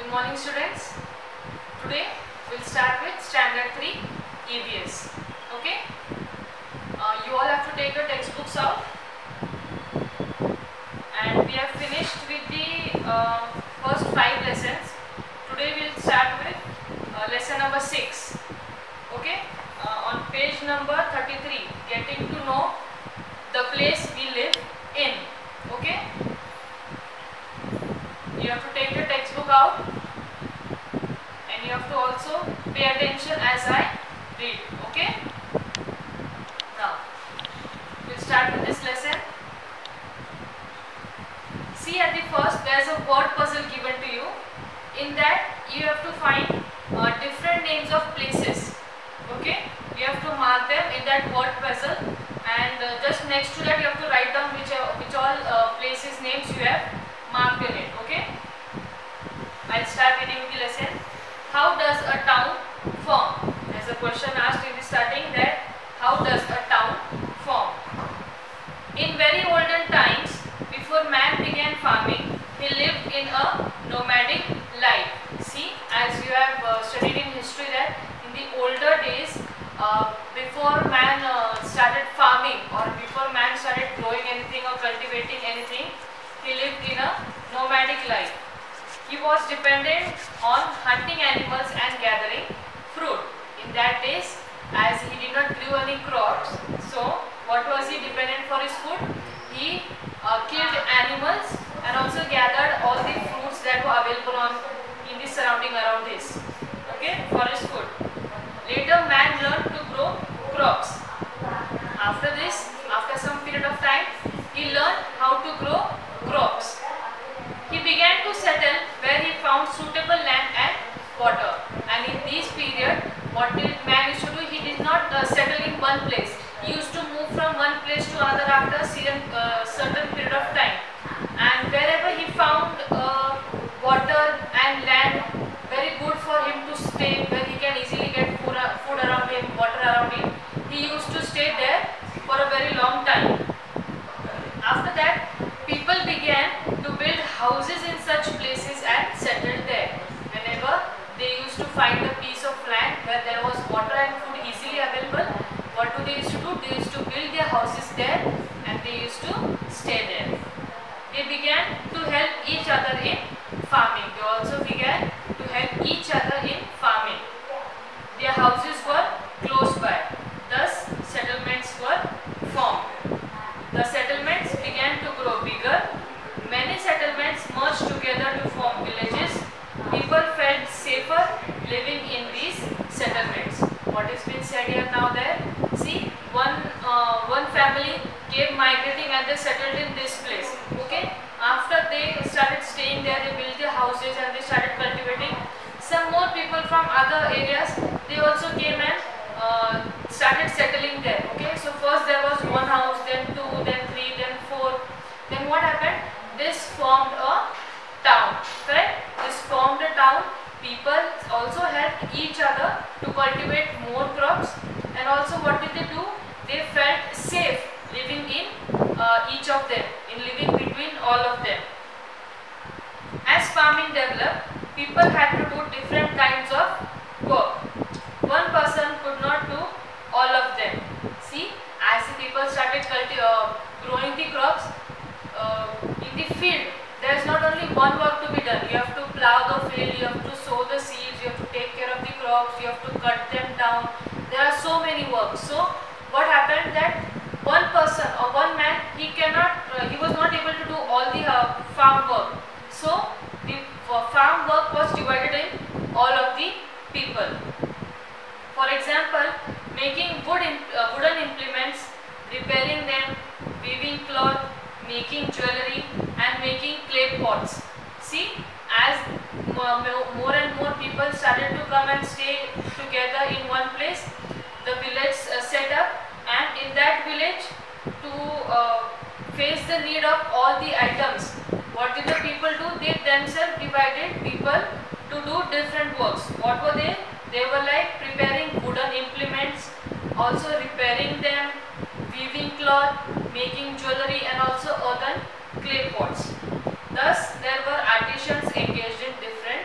Good morning students. Today we'll start with standard 3 EVS. Okay. You all have to take your textbooks out, and we have finished with the first 5 lessons. Today we'll start with lesson number 6. Okay. On page number 33, getting to know the place we live in. Okay. You have to take your textbook out, and you have to also pay attention as I read. Okay. Now we'll start with this lesson. See, at the first there is a word puzzle given to you. In that you have to find different names of places. Okay. You have to mark them in that word puzzle, and just next to that you have to write down which all places names you have marked in it. Okay. I'll start reading the lesson. How does a town form? There's a question asked in the starting that how does a town form? In very olden times, before man began farming, he lived in a nomadic life. See, as you have studied in history that in the older days, before man started farming, or before man started growing anything or cultivating anything, he lived in a nomadic life. He was dependent on hunting animals and gathering fruit. In that days, as he did not grow any crops, so what was he dependent for his food? He killed animals and also gathered all the fruits that were available in the surrounding around this. Okay, for his food. Later, man learned to grow crops. After this, after some period of time, he learned how to grow crops. He began to settle where he found suitable land and water. And in this period, what did man used to do? He did not settle in one place. He used to move from one place to another after a certain period of time. And wherever he found water and land very good for him to stay, where he can easily get food around him, water around him, he used to stay there for a very long time. After that, people began to build houses in such places and settled there. Whenever they used to find a piece of land where there was water and food easily available, what do they used to do? They used to build their houses there and they used to stay there. They began to help each other in farming. They also began to help each other in farming. Their houses were close by. Thus, settlements were formed. The settlements began to grow bigger. Many settlements merged together to form villages. People felt safer living in these settlements. What is being said here now there? See, one family came migrating and they settled in this place. Okay. After they started staying there, they built their houses and they started cultivating. Some more people from other areas, they also came and started settling there. Okay. So first there was one house, then 2, then 3, then 4. Then what happened? This formed a town, correct? This formed a town. People also helped each other to cultivate more crops, and also what did they do? They felt safe living in each of them, in living between all of them. As farming developed, people had to do different kinds of work. One person could not do all of them. See, as the people started growing the crops, in the field, there is not only one work to be done. You have to plow the field, you have to sow the seeds, you have to take care of the crops, you have to cut them down. There are so many works. So what happened that one person or one man, he was not able to do all the farm work. So the farm work was divided in all of the people. For example, making wooden implements, repairing them, weaving cloth, making jewelry, and making clay pots. See, as more and more people started to come and stay together in one place, the village set up, and in that village, to face the need of all the items, what did the people do? They themselves divided people to do different works. What were they? They were like preparing wooden implements, also repairing them, weaving cloth, making jewelry, and also earthen clay pots. Thus, there were artisans engaged in different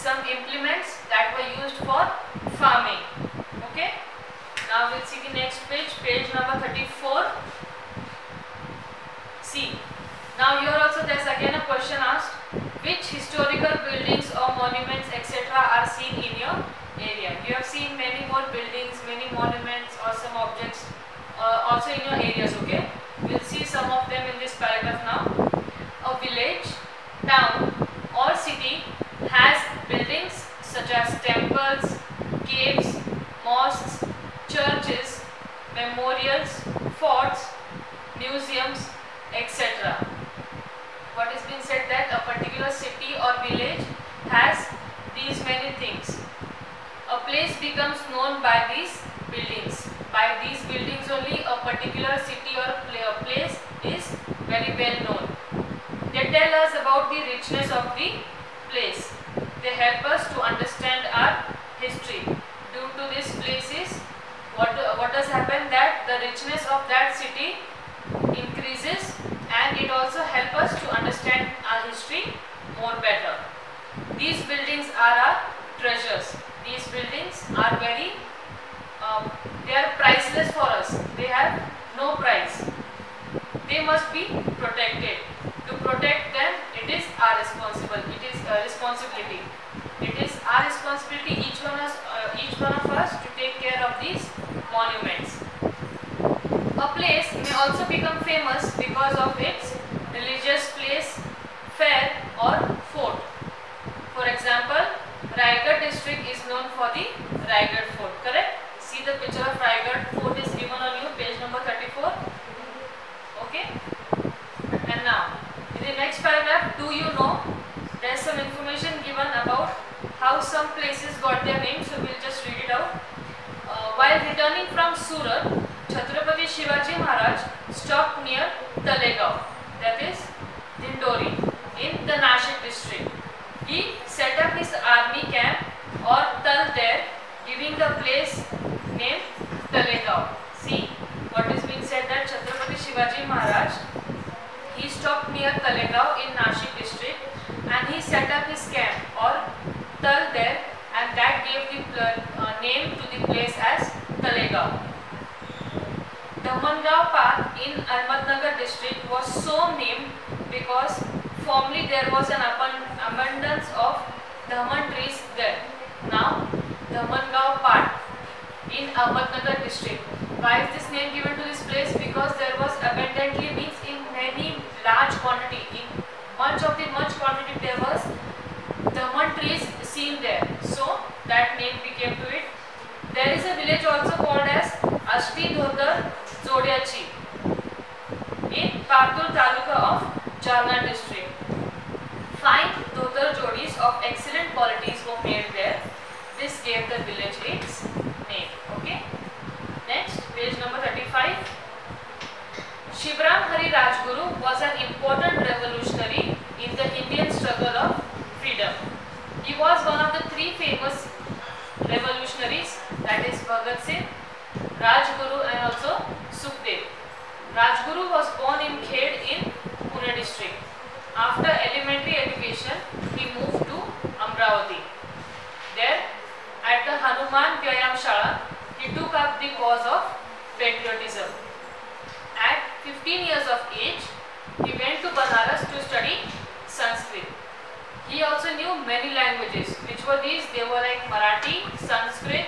some implements that were used for farming. Okay. Now we'll see the next page, page number 34. See, now here also there's again a question asked, which historical buildings or monuments etc. are seen in your area? You have seen many more buildings, many monuments or some objects also in your areas, okay? We'll see some of them in this paragraph now. A village, town or city has buildings such as temples, caves, mosques, churches, memorials, forts, museums, etc. What is being said that a particular city or village has these many things. A place becomes known by these buildings. By these buildings only a particular city or a place is very well known. They tell us about the richness of the place. They help us to understand our history. Due to these places, what has happened that the richness of that city increases, and it also helps us to understand our history more better. These buildings are our treasures. These buildings are very, they are priceless for us. They have no price. They must be protected. To protect them, it is our responsibility. It is our responsibility, each one of us, to take care of these monuments. A place may also become famous because of its religious place, fair or fort. For example, Raigad district is known for the Raigad fort, correct? See the picture of Raigad fort is given on you, page number 34. Okay? And now, in the next paragraph, do you know, there is some information given about how some places got their name, so we will just read it out. While returning from Surat, Chhatrapati Shivaji Maharaj stopped near Talegaon, that is Dindori, in the Nashik district. He set up his army camp or Tal there, giving the place name Talegaon. See, what is being said that Chhatrapati Shivaji Maharaj, he stopped near Talegaon in Nashik district and he set up his camp or Tal there, and that gave the name to the place as Talegaon. Damangaon Park in Ahmednagar district was so named because formerly there was an abundance of Daman trees there. Now, Damangaon Park in Ahmednagar district. Why is this name given to this place? Because there was abundantly, means in many large quantity, in much quantity there was Daman trees seen there. So that name became to it. There is a village also called as Ashti Dhodar Zodiachi in Patur Taluka of Jalna district. 5 Dhodar Jodis of excellent qualities were made there. This gave the village its name. Okay. Next, page number 35. Shivram Hari Rajguru was an important revolutionary in the Indian struggle of freedom. He was one of the 3 famous revolutionaries, that is Bhagat Singh, Rajguru and also Sukhdev. Rajguru was born in Khed in Pune district. After elementary education, he moved to Amravati. There, at the Hanuman Vyayam Shala, he took up the cause of patriotism. At 15 years of age, he went to Banaras to study Sanskrit. He also knew many languages. Which were these? They were like Marathi, Sanskrit,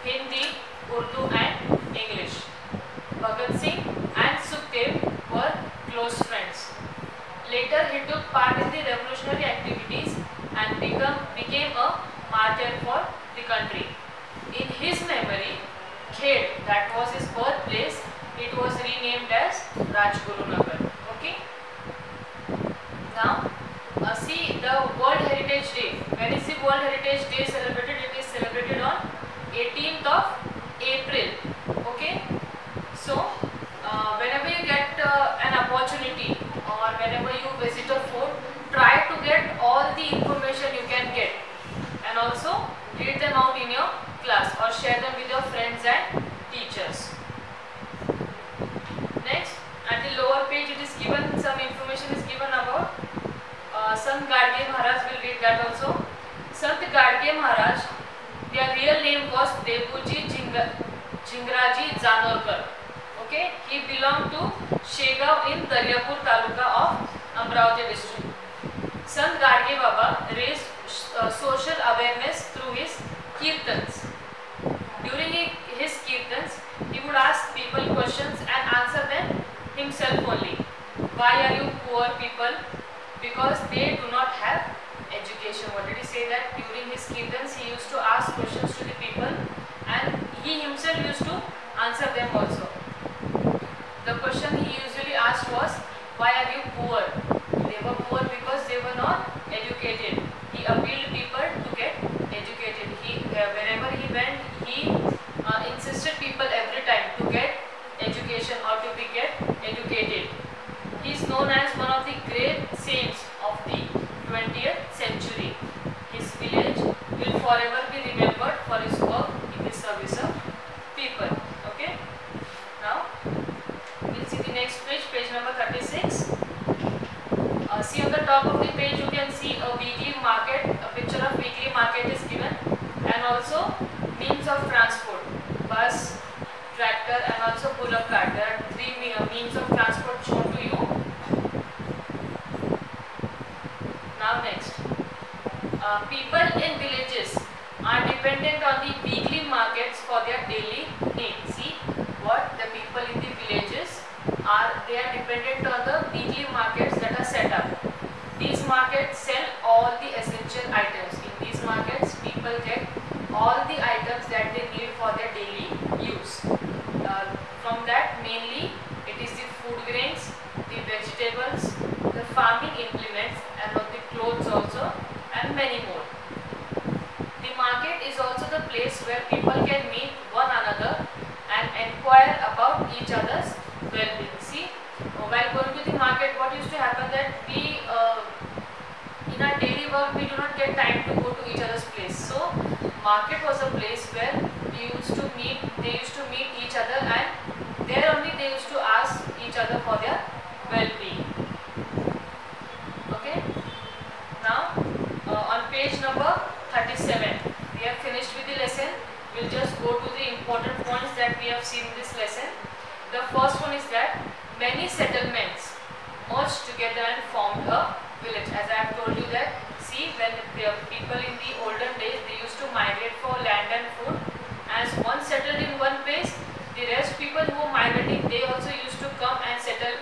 Hindi, Urdu and English. Bhagat Singh and Sukhdev were close friends. Later he took part in the revolutionary activities and became a martyr for the country. In his memory, Khed, that was his birthplace, it was renamed as Rajguru Nagar. Okay. Now, see the World Heritage Day. When is the World Heritage Day celebrated? It is celebrated on 18th of April. Okay. So, whenever you get an opportunity or whenever you visit a fort, try to get all the information you can get and also read them out in your class or share them with your friends and teachers. Next, at the lower page it is given, some information is given about Sant Gadge Maharaj. Will read that also. Sant Gadge Garge Maharaj, their real name was Debuji Jingaraji Zanorkar. Okay, he belonged to Shegaon in Daryapur Taluka of Amravati district. Sant Garge Baba raised social awareness through his kirtans. During his kirtans, he would ask people questions and answer them himself only. Why are you poor people? Because they do not have education. What did he say? That during his kirtans, he used to ask questions to the people and he himself used to answer them also. The question he usually asked was, why are you poor? They were poor because they were not educated. He appealed people to get educated. Wherever he went, he insisted people every time to get education or to get educated. He is known as one of the great saints of the 20th century. His village will forever be remembered for his work in the service of people. Okay. Now we'll see the next page, page number 36. See on the top of the page you can see a weekly market, a picture of weekly market is given, and also means of transport, bus, tractor and also bullock cart. There are three means of transport shown to you. Now next, people in villages are dependent on the weekly markets for their daily needs. See what the people in the villages are, they are dependent on the weekly markets that are set up. These markets sell all the essential items. In these markets, people get all the items that they need for their daily use. From that, mainly it is the food grains, the vegetables, the farming implements, and the clothes also, and many more. The market is also the place where people can meet one another and inquire about each other's well-being. See, while going to the market, what used to happen that we, in our daily work, we do not get time to go to each other's place. So, market was a place where they used to meet each other, and there only they used to ask each other for their well-being. Okay. Now, on page number 37, we have finished with the lesson. We'll just go to the important points that we have seen in this lesson. The first one is that many settlements merged together and formed a village. As I have told you that, see, when the people in the olden days, they used to migrate for land and food. As one settled in one place, the rest people who were migrating, they also used to come and settle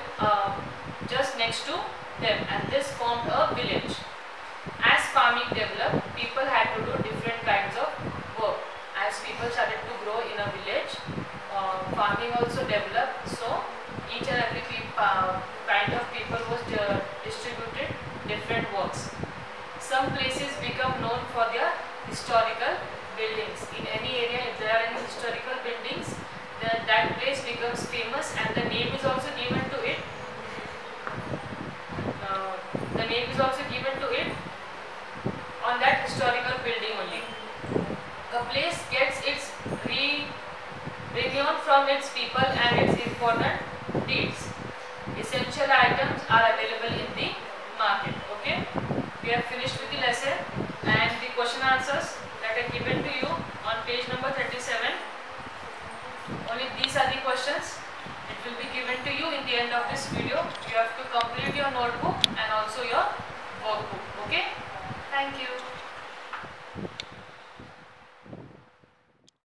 just next to them, and this formed a village. As farming developed, people had to do different kinds of work. As people started to grow in a village, farming also developed, so each and every kind of people was distributed different works. Some places become known for their historical buildings. In any area, if there are any historical buildings, then that place becomes famous and the name is also given to it. The name is also given to it on that historical building only. A place gets its renown from its people and its important deeds. Essential items are available in the market. Okay, we have finished with the lesson, and the question answers that are given to you on page number 37. Only these are the questions. It will be given to you in the end of this video. You have to complete your notebook